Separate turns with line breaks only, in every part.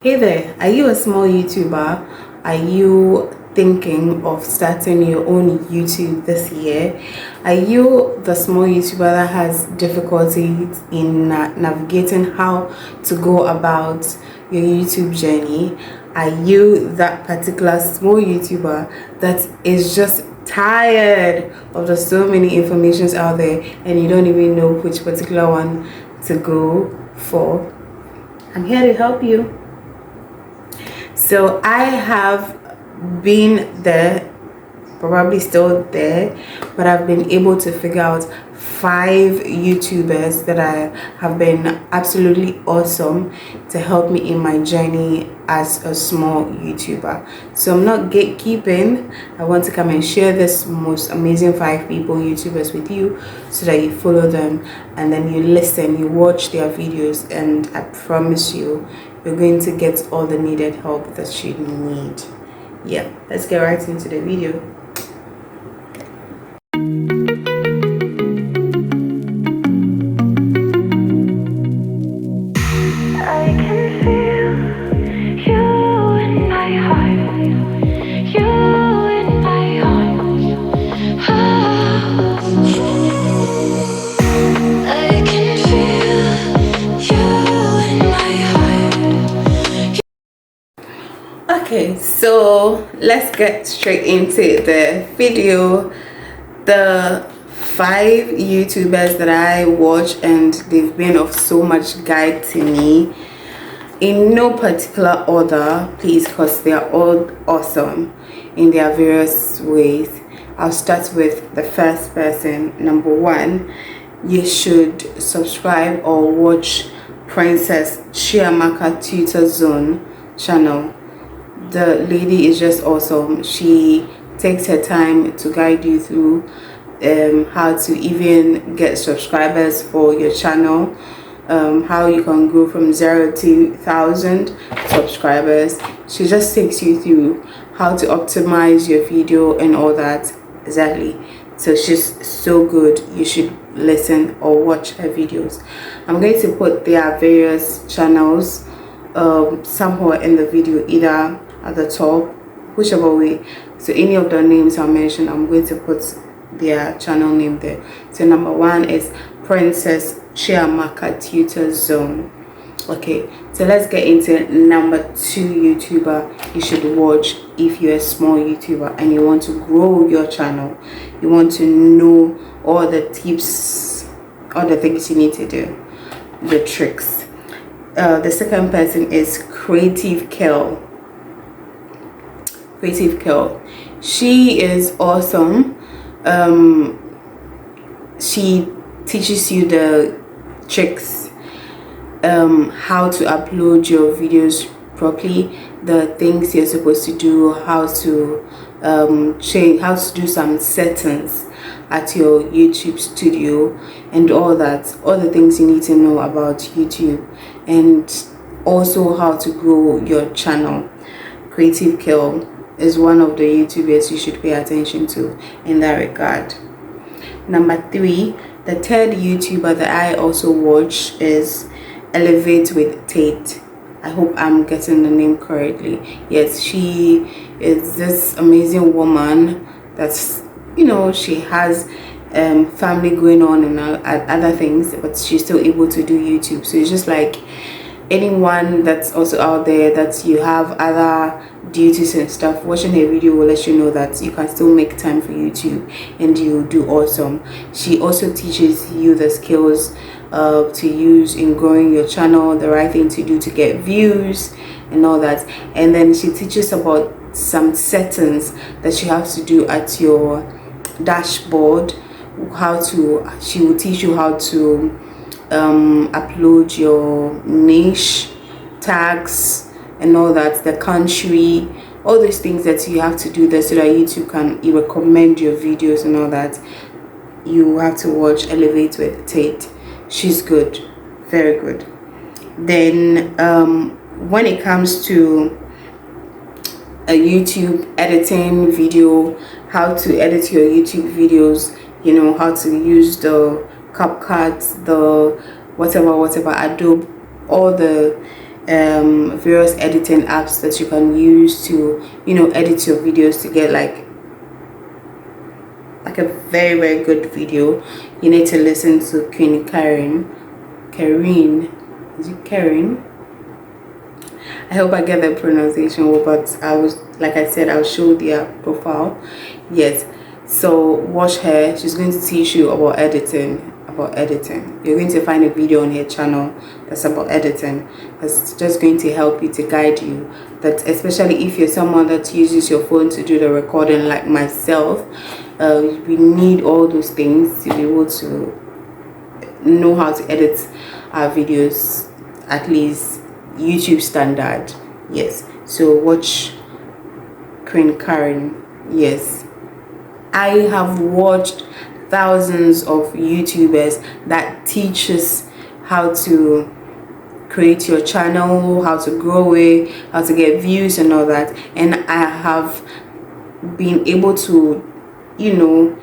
Hey there, are you a small YouTuber? Are you thinking of starting your own YouTube this year? Are you the small YouTuber that has difficulties in navigating how to go about your YouTube journey? Are you that particular small YouTuber that is just tired of the so many informations out there and you don't even know which particular one to go for? I'm here to help you. So I have been there, probably still there, but I've been able to figure out 5 YouTubers that I have been absolutely awesome to help me in my journey as a small YouTuber. So I'm not gatekeeping. I want to come and share this most amazing 5 YouTubers with you so that you follow them and then you listen, you watch their videos, and I promise you, you're going to get all the needed help that you need. Yeah, let's get right into the video. Okay, so let's get straight into the video. The 5 YouTubers that I watch, and they've been of so much guide to me in no particular order, please, because they are all awesome in their various ways. I'll start with the first person. Number 1, you should subscribe or watch Princess Chiamaka Tutor Zone channel. The lady is just awesome. She takes her time to guide you through how to even get subscribers for your channel, how you can grow from 0 to 1,000 subscribers. She just takes you through how to optimize your video and all that. Exactly. So she's so good. You should listen or watch her videos. I'm going to put their various channels somewhere in the video, either at the top, whichever way. So any of the names I mentioned, I'm going to put their channel name there. So number 1 is Princess Chiamaka Tutor Zone. Okay, so let's get into number 2 YouTuber you should watch if you're a small YouTuber and you want to grow your channel. You want to know all the tips, all the things you need to do, the tricks. The second person is Creative Kel. She is awesome. She teaches you the tricks, how to upload your videos properly, the things you're supposed to do, how to change, how to do some settings at your YouTube studio, and all the things you need to know about YouTube, and also how to grow your channel. Creative Kel is one of the YouTubers you should pay attention to in that regard. Number 3, the third YouTuber that I also watch is Elevate with Tate. I hope I'm getting the name correctly. Yes, she is this amazing woman that's, she has family going on and other things, but she's still able to do YouTube. So it's just like anyone that's also out there that you have other duties and stuff, watching her video will let you know that you can still make time for YouTube and you do awesome. She also teaches you the skills to use in growing your channel, the right thing to do to get views and all that. And then she teaches about some settings that you have to do at your dashboard, she will teach you how to upload your niche tags and all that, the country, all those things that you have to do there so that YouTube can recommend your videos and all that. You have to watch Elevate with Tate. She's good, very good. Then when it comes to a YouTube editing video, how to edit your YouTube videos, how to use the CapCut, the whatever Adobe, all the various editing apps that you can use to, you know, edit your videos to get like a very good video. You need to listen to Queen Karen. Is it Karen? I hope I get the pronunciation well, but I was, like I said, I'll show their profile. Yes, so watch her. She's going to teach you about editing. You're going to find a video on her channel that's about editing. That's just going to help you, to guide you, that especially if you're someone that uses your phone to do the recording like myself, we need all those things to be able to know how to edit our videos, at least YouTube standard. Yes, so watch Queen Karen. Yes, I have watched thousands of YouTubers that teaches how to create your channel, how to grow it, how to get views and all that, and I have been able to, you know,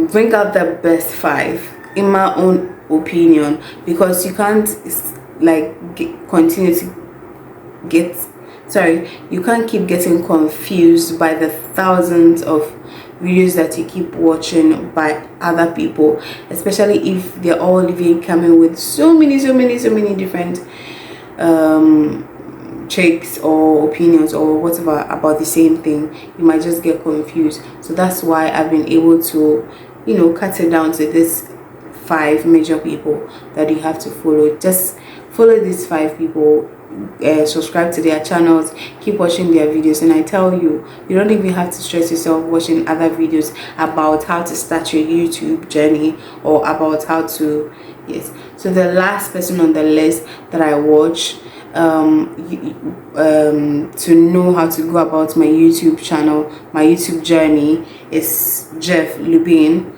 bring out the best 5 in my own opinion, because you can't like you can't keep getting confused by the thousands of videos that you keep watching by other people, especially if they're all coming with so many different takes or opinions or whatever about the same thing. You might just get confused. So that's why I've been able to, you know, cut it down to this 5 major people that you have to follow. Just follow these 5 people, subscribe to their channels, keep watching their videos, and I tell you, you don't even have to stress yourself watching other videos about how to start your YouTube journey or about how to, yes. So the last person on the list that I watch to know how to go about my YouTube channel, my YouTube journey, is Jeff Lubin.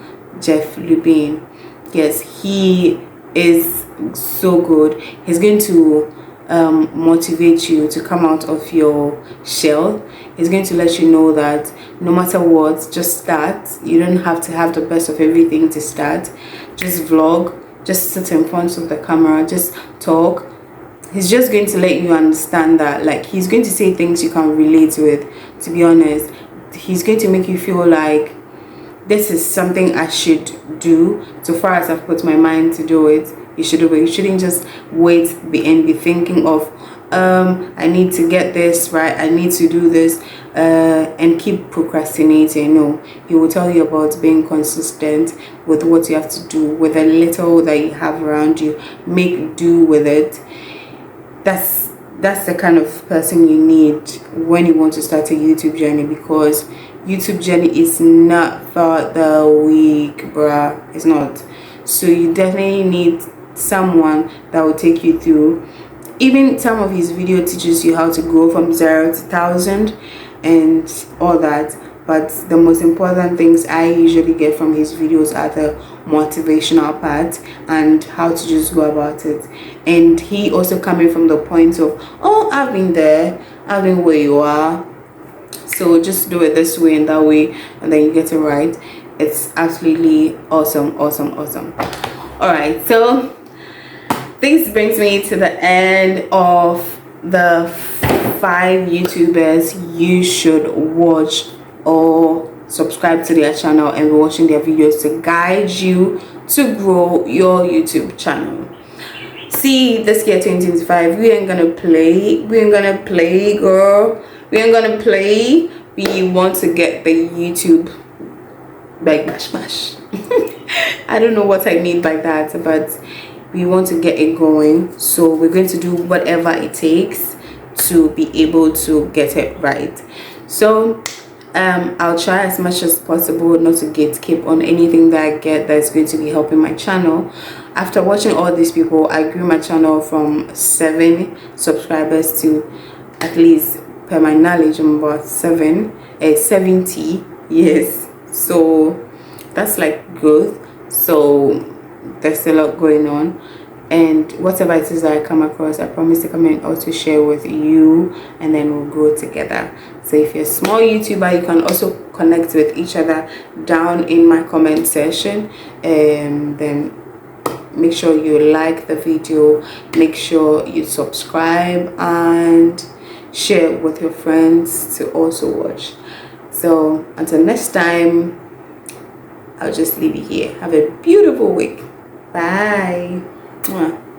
Yes, he is so good. He's going to motivate you to come out of your shell. He's going to let you know that no matter what, just start. You don't have to have the best of everything to start. Just vlog, just sit in front of the camera, just talk. He's just going to let you understand that, like, he's going to say things you can relate with. To be honest, he's going to make you feel like this is something I should do. So far as I've put my mind to do it, you should do it. You shouldn't just wait and be thinking of I need to get this right, I need to do this, and keep procrastinating. No, he will tell you about being consistent with what you have to do, with the little that you have around you. Make do with it. That's the kind of person you need when you want to start a YouTube journey, because YouTube journey is not for the weak, bruh. It's not. So you definitely need someone that will take you through. Even some of his video teaches you how to grow from 0 to 1,000 and all that. But the most important things I usually get from his videos are the motivational part and how to just go about it. And he also coming from the point of, oh, I've been there, I've been where you are, so just do it this way and that way, and then you get it right. It's absolutely awesome. All right, so this brings me to the end of the 5 YouTubers you should watch or subscribe to their channel and be watching their videos to guide you to grow your YouTube channel. See, this year 2025, we ain't gonna play, girl. We ain't gonna play. We want to get the YouTube like bash. I don't know what I mean by that, but we want to get it going. So we're going to do whatever it takes to be able to get it right. So I'll try as much as possible not to gatekeep on anything that I get that's going to be helping my channel. After watching all these people, I grew my channel from 7 subscribers to, at least per my knowledge, I'm about 70. Yes, so that's like growth. So there's a lot going on, and whatever it is that I come across, I promise to come and also share with you, and then we'll grow together. So if you're a small YouTuber, you can also connect with each other down in my comment section, and then make sure you like the video, make sure you subscribe and share it with your friends to also watch. So until next time, I'll just leave it here. Have a beautiful week. Bye. Mwah.